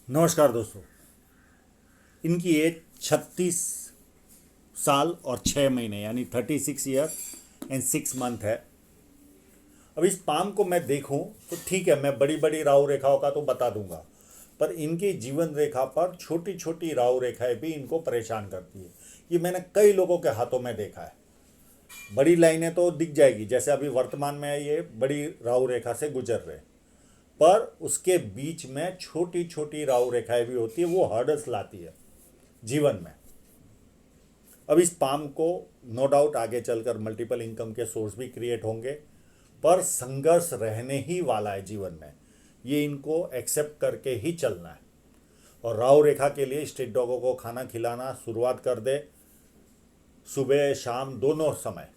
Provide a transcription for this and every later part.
नमस्कार दोस्तों। इनकी एज 36 साल और 6 महीने यानी 36 ईयर एंड 6 मंथ है। अब इस पाम को मैं देखूं तो ठीक है, मैं बड़ी बड़ी राहु रेखाओं का तो बता दूंगा, पर इनकी जीवन रेखा पर छोटी छोटी राहु रेखाएं भी इनको परेशान करती है। ये मैंने कई लोगों के हाथों में देखा है। बड़ी लाइनें तो दिख जाएगी, जैसे अभी वर्तमान में ये बड़ी राहु रेखा से गुजर रहे, पर उसके बीच में छोटी छोटी राहु रेखाएं भी होती है, वो हर्डल्स लाती है जीवन में। अब इस पाम को नो डाउट आगे चलकर मल्टीपल इनकम के सोर्स भी क्रिएट होंगे, पर संघर्ष रहने ही वाला है जीवन में। ये इनको एक्सेप्ट करके ही चलना है। और राहु रेखा के लिए स्ट्रीट डॉगों को खाना खिलाना शुरुआत कर दे, सुबह शाम दोनों समय,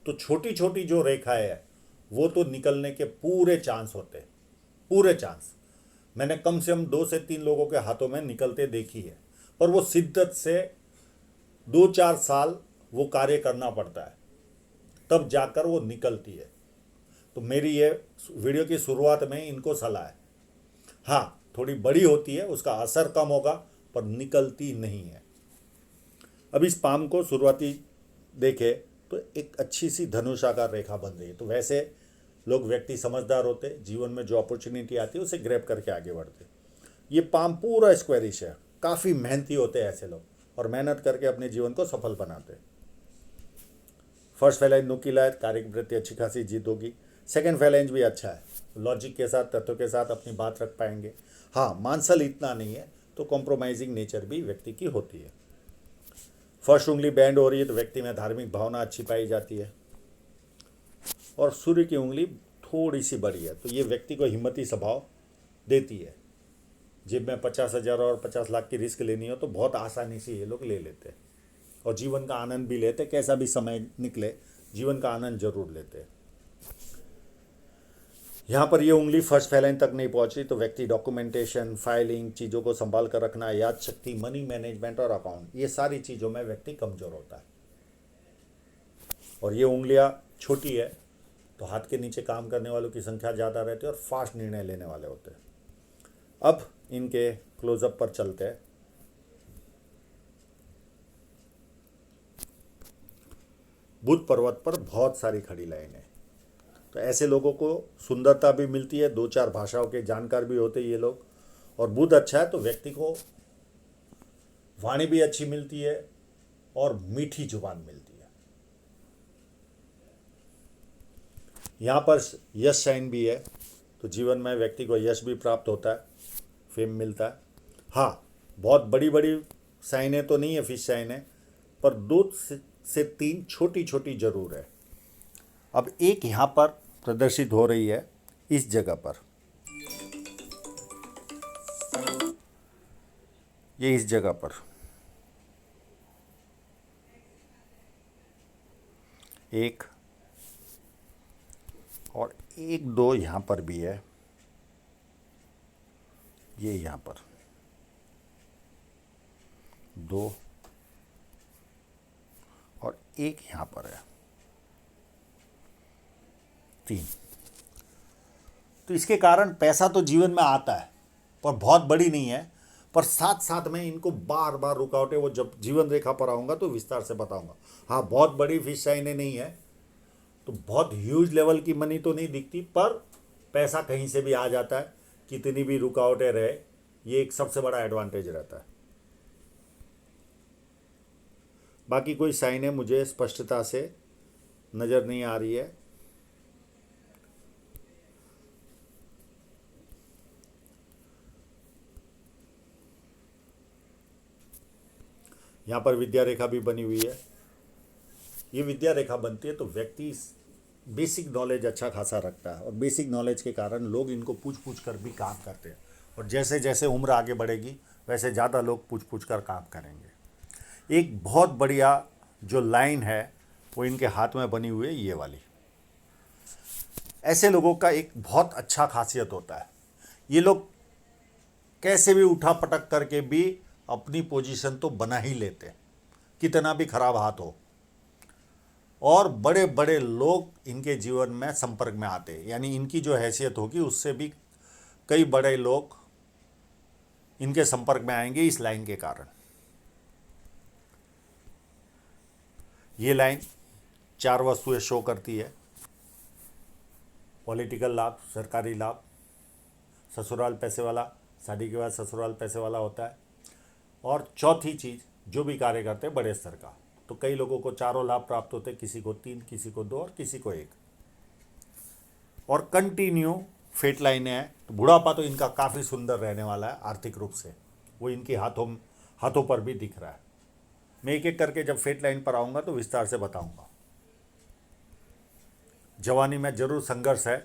तो छोटी छोटी जो रेखाएं है वो तो निकलने के पूरे चांस होते हैं, पूरे चांस। मैंने कम से कम 2 से 3 लोगों के हाथों में निकलते देखी है, पर वो शिद्दत से 2-4 साल वो कार्य करना पड़ता है, तब जाकर वो निकलती है। तो मेरी ये वीडियो की शुरुआत में इनको सलाह है। हाँ, थोड़ी बड़ी होती है, उसका असर कम होगा, पर निकलती नहीं है। अब इस पाम को शुरुआती देखे तो एक अच्छी सी धनुषाकार रेखा बन रही है। तो वैसे लोग, व्यक्ति समझदार होते, जीवन में जो अपॉर्चुनिटी आती है उसे ग्रैब करके आगे बढ़ते। ये पाम पूरा स्क्वायरिश है। काफ़ी मेहनती होते हैं ऐसे लोग, और मेहनत करके अपने जीवन को सफल बनाते हैं। फर्स्ट फैलेंज नुकीला है, कार्य के प्रति अच्छी खासी जीत होगी। सेकंड फैलेंज भी अच्छा है, लॉजिक के साथ, तथ्यों के साथ अपनी बात रख पाएंगे। हाँ, मानसल इतना नहीं है, तो कॉम्प्रोमाइजिंग नेचर भी व्यक्ति की होती है। फर्स्ट उंगली बैंड हो रही है तो व्यक्ति में धार्मिक भावना अच्छी पाई जाती है। और सूर्य की उंगली थोड़ी सी बड़ी है, तो ये व्यक्ति को हिम्मती स्वभाव देती है। जेब में 50,000 और 50 लाख की रिस्क लेनी हो तो बहुत आसानी से ये लोग ले लेते हैं, और जीवन का आनंद भी लेते। कैसा भी समय निकले, जीवन का आनंद जरूर लेते। यहाँ पर ये उंगली फर्स्ट फैलाइन तक नहीं पहुँच रही, तो व्यक्ति डॉक्यूमेंटेशन, फाइलिंग, चीज़ों को संभाल कर रखना, याद शक्ति, मनी मैनेजमेंट और अकाउंट, ये सारी चीज़ों में व्यक्ति कमज़ोर होता है। और ये उंगलियाँ छोटी है तो हाथ के नीचे काम करने वालों की संख्या ज़्यादा रहती है और फास्ट निर्णय लेने वाले होते हैं। अब इनके क्लोजअप पर चलते हैं। बुध पर्वत पर बहुत सारी खड़ी लाइनें, तो ऐसे लोगों को सुंदरता भी मिलती है, 2-4 भाषाओं के जानकार भी होते हैं ये लोग। और बुध अच्छा है तो व्यक्ति को वाणी भी अच्छी मिलती है और मीठी जुबान मिलती है। यहाँ पर यश साइन भी है, तो जीवन में व्यक्ति को यश भी प्राप्त होता है, फेम मिलता है। हाँ, बहुत बड़ी बड़ी साइनें तो नहीं है, फिश साइन है, पर 2 से 3 छोटी छोटी जरूर है। अब एक यहाँ पर प्रदर्शित हो रही है, इस जगह पर, ये इस जगह पर एक, और 1-2 यहाँ पर भी है, ये यहाँ पर 2, और एक यहाँ पर है 3। तो इसके कारण पैसा तो जीवन में आता है, पर बहुत बड़ी नहीं है। पर साथ साथ में इनको बार बार रुकावटें, वो जब जीवन रेखा पर आऊँगा तो विस्तार से बताऊँगा। हाँ, बहुत बड़ी फिश साइनें नहीं है, तो बहुत ह्यूज लेवल की मनी तो नहीं दिखती, पर पैसा कहीं से भी आ जाता है, कितनी भी रुकावटें रहे। ये एक सबसे बड़ा एडवांटेज रहता है। बाकी कोई साइनें मुझे स्पष्टता से नज़र नहीं आ रही है। यहाँ पर विद्या रेखा भी बनी हुई है। ये विद्या रेखा बनती है तो व्यक्ति बेसिक नॉलेज अच्छा खासा रखता है, और बेसिक नॉलेज के कारण लोग इनको पूछ पूछ कर भी काम करते हैं। और जैसे जैसे उम्र आगे बढ़ेगी वैसे ज़्यादा लोग पूछ पूछ कर काम करेंगे। एक बहुत बढ़िया जो लाइन है वो इनके हाथ में बनी हुई है, ये वाली। ऐसे लोगों का एक बहुत अच्छा खासियत होता है, ये लोग कैसे भी उठा पटक करके भी अपनी पोजीशन तो बना ही लेते, कितना भी खराब हाथ हो। और बड़े बड़े लोग इनके जीवन में संपर्क में आते, यानी इनकी जो हैसियत होगी उससे भी कई बड़े लोग इनके संपर्क में आएंगे इस लाइन के कारण। ये लाइन 4 वस्तुएं शो करती है: पॉलिटिकल लाभ, सरकारी लाभ, ससुराल पैसे वाला, शादी के बाद ससुराल पैसे वाला होता है, और चौथी चीज़ जो भी कार्य करते हैं बड़े स्तर का। तो कई लोगों को चारों लाभ प्राप्त होते हैं, किसी को 3, किसी को 2 और किसी को 1। और कंटिन्यू फेट लाइनें हैं, तो बुढ़ापा तो इनका काफ़ी सुंदर रहने वाला है आर्थिक रूप से, वो इनके हाथों पर भी दिख रहा है। मैं एक एक करके जब फेट लाइन पर आऊँगा तो विस्तार से बताऊँगा। जवानी में जरूर संघर्ष है,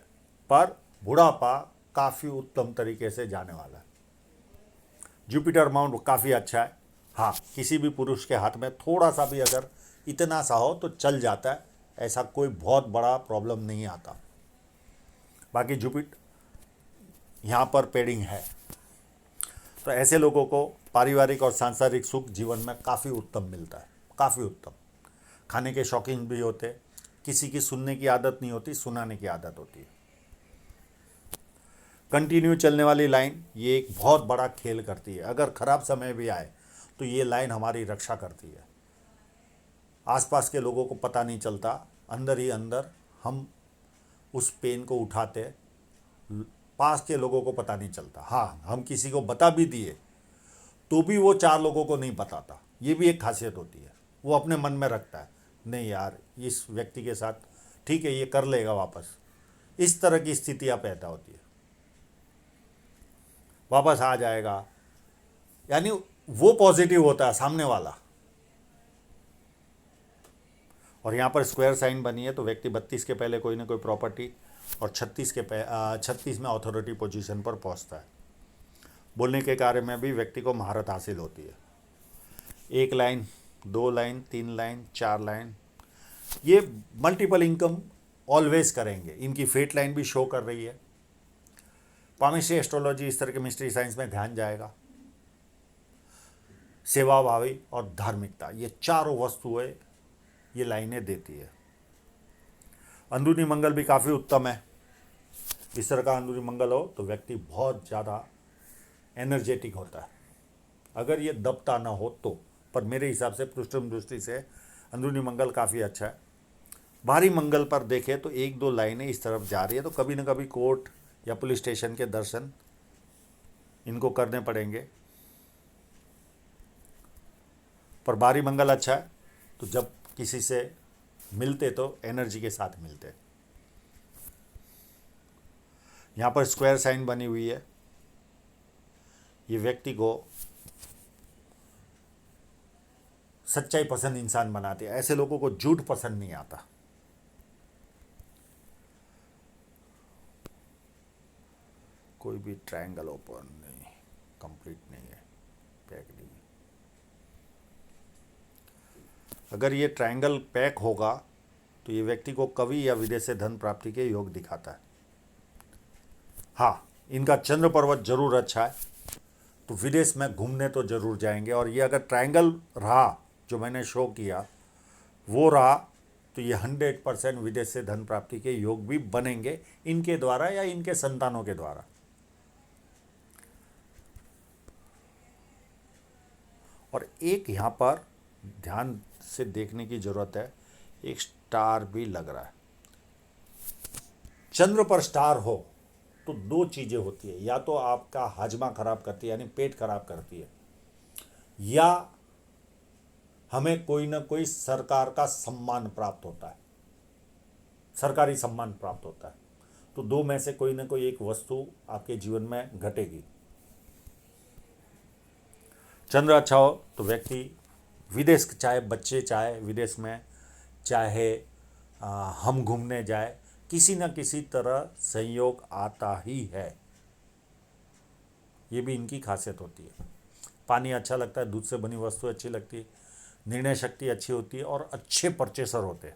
पर बुढ़ापा काफ़ी उत्तम तरीके से जाने वाला है। जुपिटर माउंट काफ़ी अच्छा है। हाँ, किसी भी पुरुष के हाथ में थोड़ा सा भी अगर इतना सा हो तो चल जाता है, ऐसा कोई बहुत बड़ा प्रॉब्लम नहीं आता। बाकी जुपिटर यहाँ पर पेडिंग है, तो ऐसे लोगों को पारिवारिक और सांसारिक सुख जीवन में काफ़ी उत्तम मिलता है, काफ़ी उत्तम। खाने के शौकीन भी होते, किसी की सुनने की आदत नहीं होती, सुनाने की आदत होती है। कंटिन्यू चलने वाली लाइन ये एक बहुत बड़ा खेल करती है। अगर ख़राब समय भी आए तो ये लाइन हमारी रक्षा करती है। आसपास के लोगों को पता नहीं चलता, अंदर ही अंदर हम उस पेन को उठाते, पास के लोगों को पता नहीं चलता। हाँ, हम किसी को बता भी दिए तो भी वो 4 लोगों को नहीं बताता। ये भी एक खासियत होती है, वो अपने मन में रखता है, नहीं यार इस व्यक्ति के साथ ठीक है, ये कर लेगा वापस। इस तरह की स्थितियाँ पैदा होती है, वापस आ जाएगा, यानी वो पॉजिटिव होता है सामने वाला। और यहाँ पर स्क्वायर साइन बनी है, तो व्यक्ति 32 के पहले कोई ना कोई प्रॉपर्टी और 36 में अथॉरिटी पोजीशन पर पहुँचता है। बोलने के कार्य में भी व्यक्ति को महारत हासिल होती है। 1 लाइन, 2 लाइन, 3 लाइन, 4 लाइन, ये मल्टीपल इनकम ऑलवेज करेंगे। इनकी फेट लाइन भी शो कर रही है। पामिस्ट्री, एस्ट्रोलॉजी, इस तरह के मिस्ट्री साइंस में ध्यान जाएगा। सेवा भावी और धार्मिकता, ये चारों वस्तुएं ये लाइनें देती है। अंदरूनी मंगल भी काफ़ी उत्तम है। इस तरह का अंदरूनी मंगल हो तो व्यक्ति बहुत ज़्यादा एनर्जेटिक होता है, अगर ये दबता ना हो तो। पर मेरे हिसाब से पृष्ठम दृष्टि से अंदरूनी मंगल काफ़ी अच्छा है। बाहरी मंगल पर देखें तो 1-2 लाइनें इस तरफ जा रही है, तो कभी ना कभी कोर्ट या पुलिस स्टेशन के दर्शन इनको करने पड़ेंगे। पर बाहरी मंगल अच्छा है, तो जब किसी से मिलते तो एनर्जी के साथ मिलते। यहाँ पर स्क्वायर साइन बनी हुई है, ये व्यक्ति को सच्चाई पसंद इंसान बनाती है। ऐसे लोगों को झूठ पसंद नहीं आता। कोई भी ट्रायंगल ओपन नहीं, कंप्लीट नहीं है, पैक नहीं है। अगर ये ट्रायंगल पैक होगा तो ये व्यक्ति को कवि या विदेश से धन प्राप्ति के योग दिखाता है। हाँ, इनका चंद्र पर्वत जरूर अच्छा है, तो विदेश में घूमने तो जरूर जाएंगे। और ये अगर ट्रायंगल रहा जो मैंने शो किया वो रहा, तो ये 100% विदेश से धन प्राप्ति के योग भी बनेंगे इनके द्वारा या इनके संतानों के द्वारा। और एक यहाँ पर ध्यान से देखने की जरूरत है, एक स्टार भी लग रहा है। चंद्र पर स्टार हो तो 2 चीज़ें होती है, या तो आपका हाजमा खराब करती है यानी पेट खराब करती है, या हमें कोई ना कोई सरकार का सम्मान प्राप्त होता है, सरकारी सम्मान प्राप्त होता है। तो 2 में से कोई ना कोई एक वस्तु आपके जीवन में घटेगी। चंद्र अच्छा हो तो व्यक्ति विदेश, चाहे बच्चे चाहे विदेश में, चाहे हम घूमने जाए, किसी न किसी तरह संयोग आता ही है। ये भी इनकी खासियत होती है। पानी अच्छा लगता है, दूध से बनी वस्तु अच्छी लगती है, निर्णय शक्ति अच्छी होती है और अच्छे परचेसर होते हैं।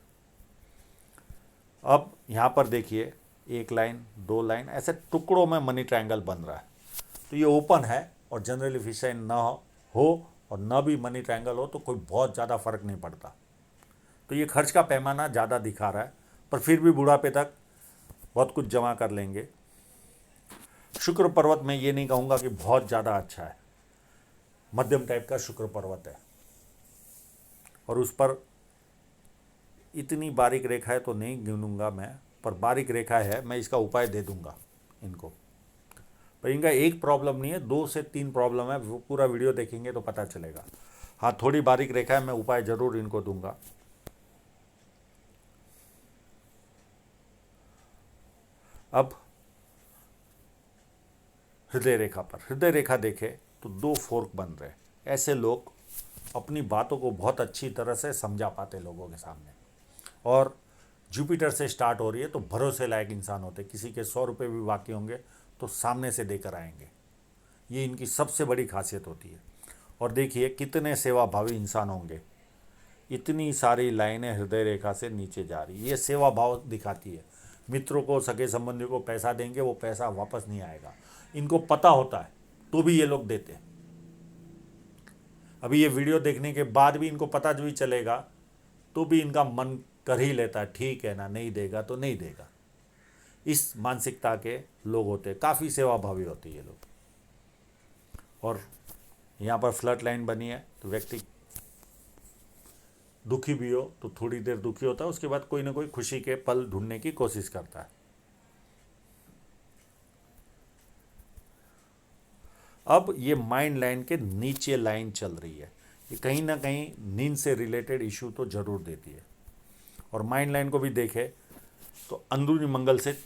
अब यहाँ पर देखिए 1 लाइन, 2 लाइन, ऐसे टुकड़ों में मनी ट्रायंगल बन रहा है। तो ये ओपन है और जनरली फिश साइन ना हो और ना भी मनी ट्रायंगल हो तो कोई बहुत ज़्यादा फर्क नहीं पड़ता। तो ये खर्च का पैमाना ज़्यादा दिखा रहा है, पर फिर भी बुढ़ापे तक बहुत कुछ जमा कर लेंगे। शुक्र पर्वत में ये नहीं कहूँगा कि बहुत ज़्यादा अच्छा है, मध्यम टाइप का शुक्र पर्वत है, और उस पर इतनी बारीक रेखाएं तो नहीं गिनूंगा मैं, पर बारीक रेखा है, मैं इसका उपाय दे दूंगा इनको। पर इनका एक प्रॉब्लम नहीं है, 2 से 3 प्रॉब्लम है, वो पूरा वीडियो देखेंगे तो पता चलेगा। हाँ, थोड़ी बारीक रेखा है, मैं उपाय जरूर इनको दूंगा। अब हृदय रेखा पर, हृदय रेखा देखे तो 2 फोर्क बन रहे। ऐसे लोग अपनी बातों को बहुत अच्छी तरह से समझा पाते लोगों के सामने, और जुपिटर से स्टार्ट हो रही है तो भरोसे लायक इंसान होते। किसी के 100 रुपये भी बाकी होंगे तो सामने से देकर आएंगे, ये इनकी सबसे बड़ी खासियत होती है। और देखिए कितने सेवाभावी इंसान होंगे, इतनी सारी लाइनें हृदय रेखा से नीचे जा रही, ये सेवा भाव दिखाती है। मित्रों को, सगे संबंधियों को पैसा देंगे, वो पैसा वापस नहीं आएगा, इनको पता होता है, तो भी ये लोग देते हैं। अभी ये वीडियो देखने के बाद भी इनको पता जो भी चलेगा तो भी इनका मन कर ही लेता है, ठीक है ना, नहीं देगा तो नहीं देगा। इस मानसिकता के लोग होते हैं, काफ़ी सेवाभावी होते हैं ये लोग। और यहाँ पर फ्लड लाइन बनी है तो व्यक्ति दुखी भी हो तो थोड़ी देर दुखी होता है, उसके बाद कोई ना कोई खुशी के पल ढूंढने की कोशिश करता है। अब ये माइंड लाइन के नीचे लाइन चल रही है, ये कहीं ना कहीं नींद से रिलेटेड इशू तो जरूर देती है। और माइंड लाइन को भी देखे तो अंदरूनी मंगल से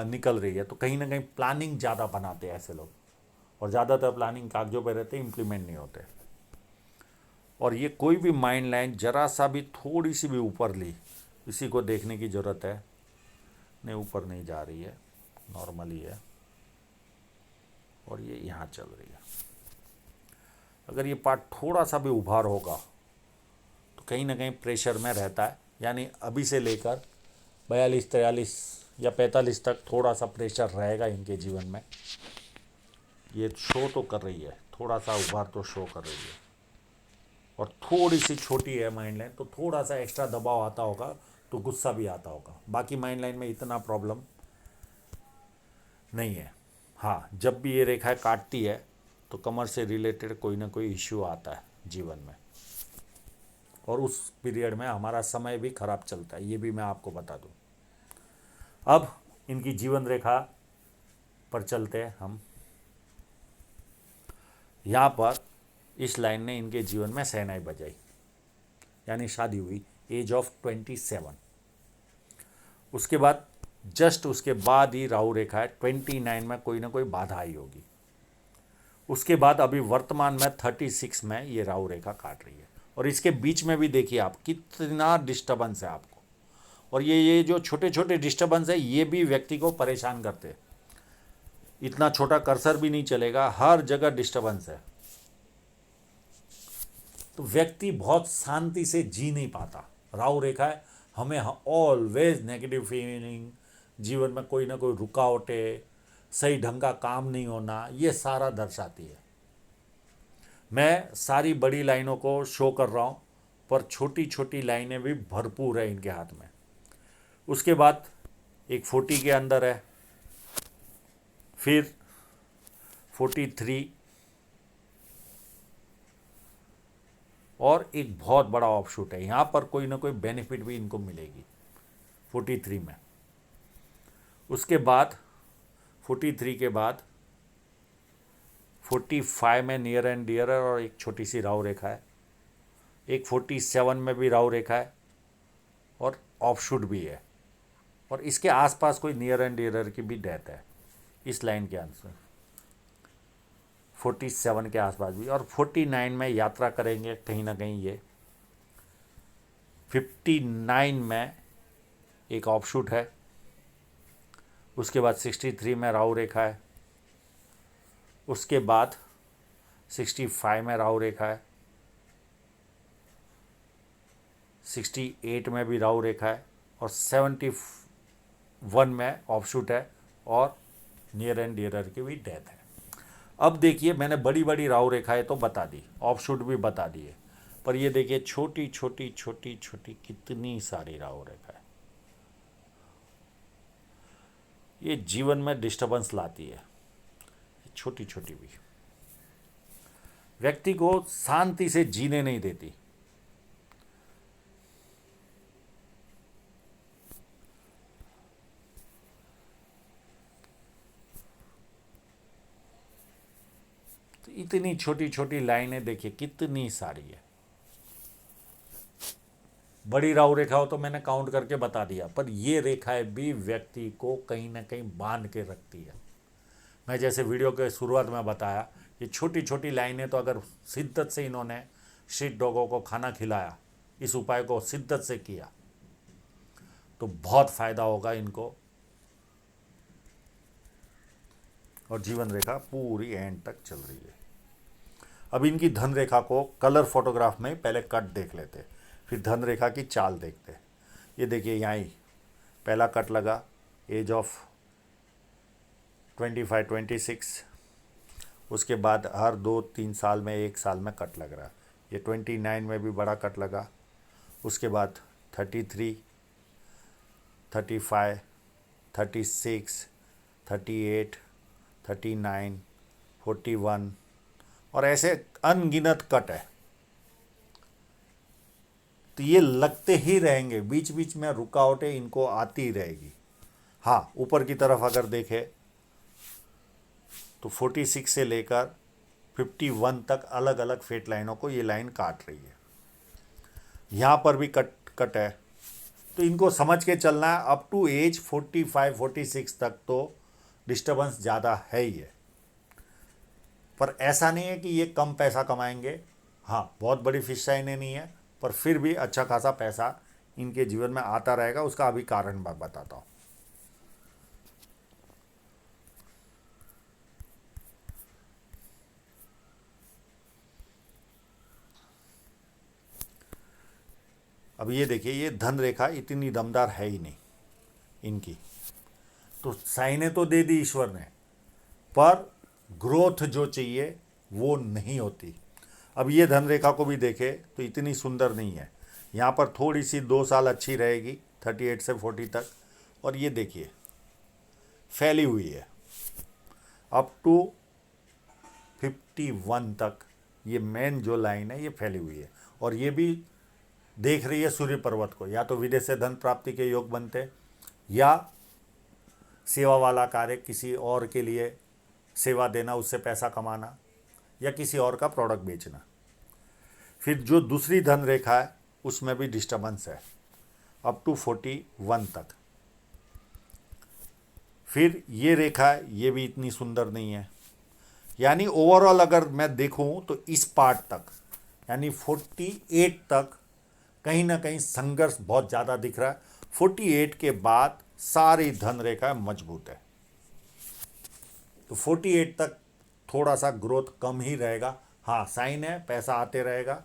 निकल रही है, तो कहीं ना कहीं प्लानिंग ज़्यादा बनाते हैं ऐसे लोग, और ज़्यादातर प्लानिंग कागजों पर रहते, इम्प्लीमेंट नहीं होते। और ये कोई भी माइंड लाइन जरा सा भी, थोड़ी सी भी ऊपर ली, इसी को देखने की ज़रूरत है। नहीं, ऊपर नहीं जा रही है, नॉर्मली है, और ये यहाँ चल रही है। अगर ये पार्ट थोड़ा सा भी उभार होगा तो कहीं ना कहीं प्रेशर में रहता है, यानी अभी से लेकर 42, 43 या 45 तक थोड़ा सा प्रेशर रहेगा इनके जीवन में। ये शो तो कर रही है, थोड़ा सा उभार तो शो कर रही है, और थोड़ी सी छोटी है माइंड लाइन, तो थोड़ा सा एक्स्ट्रा दबाव आता होगा तो गुस्सा भी आता होगा। बाकी माइंड लाइन में इतना प्रॉब्लम नहीं है। हाँ, जब भी ये रेखाएं काटती है तो कमर से रिलेटेड कोई ना कोई इश्यू आता है जीवन में, और उस पीरियड में हमारा समय भी खराब चलता है, ये भी मैं आपको बता दूं। अब इनकी जीवन रेखा पर चलते हैं हम। यहाँ पर इस लाइन ने इनके जीवन में शहनाई बजाई, यानी शादी हुई एज ऑफ 27। उसके बाद जस्ट उसके बाद ही राहु रेखा है 29 में, कोई ना कोई बाधा आई होगी। उसके बाद अभी वर्तमान में 36 में ये राहु रेखा काट रही है, और इसके बीच में भी देखिए आप कितना डिस्टर्बेंस है आपको। और ये जो छोटे छोटे डिस्टर्बेंस है ये भी व्यक्ति को परेशान करते हैं। इतना छोटा कर्सर भी नहीं चलेगा, हर जगह डिस्टर्बेंस है, तो व्यक्ति बहुत शांति से जी नहीं पाता। राहु रेखा है, हमें ऑलवेज नेगेटिव फीलिंग, जीवन में कोई ना कोई रुकावटें, सही ढंग का काम नहीं होना, ये सारा दर्शाती है। मैं सारी बड़ी लाइनों को शो कर रहा हूँ, पर छोटी छोटी लाइनें भी भरपूर है इनके हाथ में। उसके बाद एक 40 के अंदर है, फिर 43, और एक बहुत बड़ा ऑफशूट है। यहाँ पर कोई ना कोई बेनिफिट भी इनको मिलेगी 43 में। उसके बाद 43 के बाद 45 में नियर एंड डियर है, और एक छोटी सी राहु रेखा है। एक 47 में भी राहु रेखा है और ऑफशूट भी है, और इसके आसपास कोई नियर एंड डियर की भी डेथ है इस लाइन के आंसर 47 के आसपास भी। और 49 में यात्रा करेंगे कहीं ना कहीं ये। 59 में एक ऑफशूट है। उसके बाद 63 में राहु रेखा है। उसके बाद 65 में राहु रेखा है। 68 में भी राहु रेखा है, और 71 में ऑफशूट है, और नियर एंड डियरर की भी डेथ है। अब देखिए, मैंने बड़ी बड़ी राहु रेखाएं तो बता दी, ऑफशूट भी बता दिए, पर ये देखिए छोटी छोटी छोटी छोटी कितनी सारी राहु रेखाएं, ये जीवन में डिस्टर्बेंस लाती है, छोटी छोटी भी। व्यक्ति को शांति से जीने नहीं देती। तो इतनी छोटी छोटी लाइनें देखिए कितनी सारी है। बड़ी राहु रेखा हो तो मैंने काउंट करके बता दिया, पर ये रेखाएं भी व्यक्ति को कहीं ना कहीं बांध के रखती है। मैं जैसे वीडियो के शुरुआत में बताया, ये छोटी छोटी लाइनें तो अगर शिद्दत से इन्होंने स्ट्रीट डॉगों को खाना खिलाया, इस उपाय को शिद्दत से किया, तो बहुत फायदा होगा इनको, और जीवन रेखा पूरी एंड तक चल रही है। अब इनकी धन रेखा को कलर फोटोग्राफ में पहले कट देख लेते, फिर धन रेखा की चाल देखते। ये देखिए यहाँ ही पहला कट लगा, एज ऑफ 25-26, उसके बाद हर 2-3 साल में, 1 साल में कट लग रहा है। ये 29 में भी बड़ा कट लगा, उसके बाद 33, 35, 36, 38, 39, 41 और ऐसे अनगिनत कट है। तो ये लगते ही रहेंगे, बीच बीच में रुकावटें इनको आती ही रहेगी। हाँ, ऊपर की तरफ अगर देखें तो 46 से लेकर 51 तक अलग अलग फेट लाइनों को ये लाइन काट रही है। यहाँ पर भी कट है, तो इनको समझ के चलना है। अप टू एज 45-46 तक तो डिस्टर्बेंस ज़्यादा है ही है, पर ऐसा नहीं है कि ये कम पैसा कमाएंगे। हाँ, बहुत बड़ी फिश लाइनें नहीं है, पर फिर भी अच्छा खासा पैसा इनके जीवन में आता रहेगा। उसका अभी कारण मैं बताता हूँ। अब ये देखिए, ये धन रेखा इतनी दमदार है ही नहीं इनकी, तो साइनें तो दे दी ईश्वर ने, पर ग्रोथ जो चाहिए वो नहीं होती। अब ये धन रेखा को भी देखे तो इतनी सुंदर नहीं है। यहाँ पर थोड़ी सी 2 साल अच्छी रहेगी 38 से 40 तक, और ये देखिए फैली हुई है अप टू 51 तक। ये मेन जो लाइन है ये फैली हुई है, और ये भी देख रही है सूर्य पर्वत को। या तो विदेश से धन प्राप्ति के योग बनते, या सेवा वाला कार्य, किसी और के लिए सेवा देना, उससे पैसा कमाना, या किसी और का प्रोडक्ट बेचना। फिर जो दूसरी धन रेखा है उसमें भी डिस्टर्बेंस है अप टू 41 तक। फिर ये रेखा है, ये भी इतनी सुंदर नहीं है। यानी ओवरऑल अगर मैं देखूं तो इस पार्ट तक, यानी 48 तक कहीं ना कहीं संघर्ष बहुत ज़्यादा दिख रहा है। 48 के बाद सारी धन रेखा मजबूत है, तो 48 तक थोड़ा सा ग्रोथ कम ही रहेगा। हाँ, साइन है, पैसा आते रहेगा,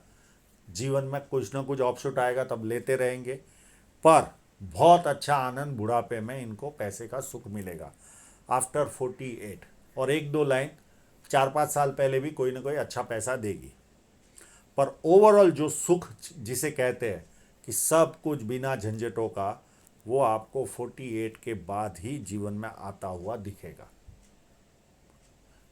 जीवन में कुछ ना कुछ ऑफशूट आएगा तब लेते रहेंगे, पर बहुत अच्छा आनंद बुढ़ापे में इनको पैसे का सुख मिलेगा आफ्टर 48। और 1-2 लाइन 4-5 साल पहले भी कोई ना कोई अच्छा पैसा देगी, पर ओवरऑल जो सुख जिसे कहते हैं कि सब कुछ बिना झंझटों का, वो आपको 48 के बाद ही जीवन में आता हुआ दिखेगा।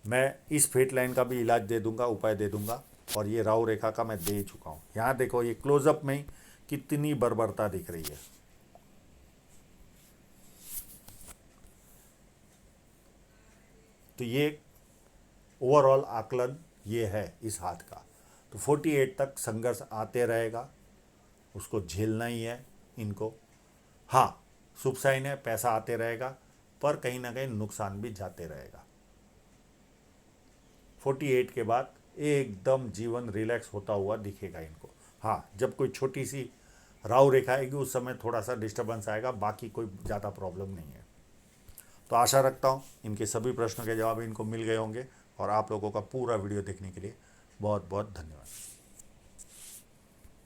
मैं इस फेट लाइन का भी इलाज दे दूंगा, उपाय दे दूंगा, और ये राहु रेखा का मैं दे चुका हूँ। यहाँ देखो, ये क्लोजअप में ही कितनी बर्बरता दिख रही है। तो ये ओवरऑल आकलन ये है इस हाथ का। तो 48 तक संघर्ष आते रहेगा, उसको झेलना ही है इनको। हाँ, शुभ साइन है, पैसा आते रहेगा, पर कहीं ना कहीं नुकसान भी जाते रहेगा। 48 के बाद एकदम जीवन रिलैक्स होता हुआ दिखेगा इनको। हाँ, जब कोई छोटी सी राहु रेखा आएगी उस समय थोड़ा सा डिस्टर्बेंस आएगा, बाकी कोई ज़्यादा प्रॉब्लम नहीं है। तो आशा रखता हूँ इनके सभी प्रश्नों के जवाब इनको मिल गए होंगे, और आप लोगों का पूरा वीडियो देखने के लिए बहुत बहुत धन्यवाद।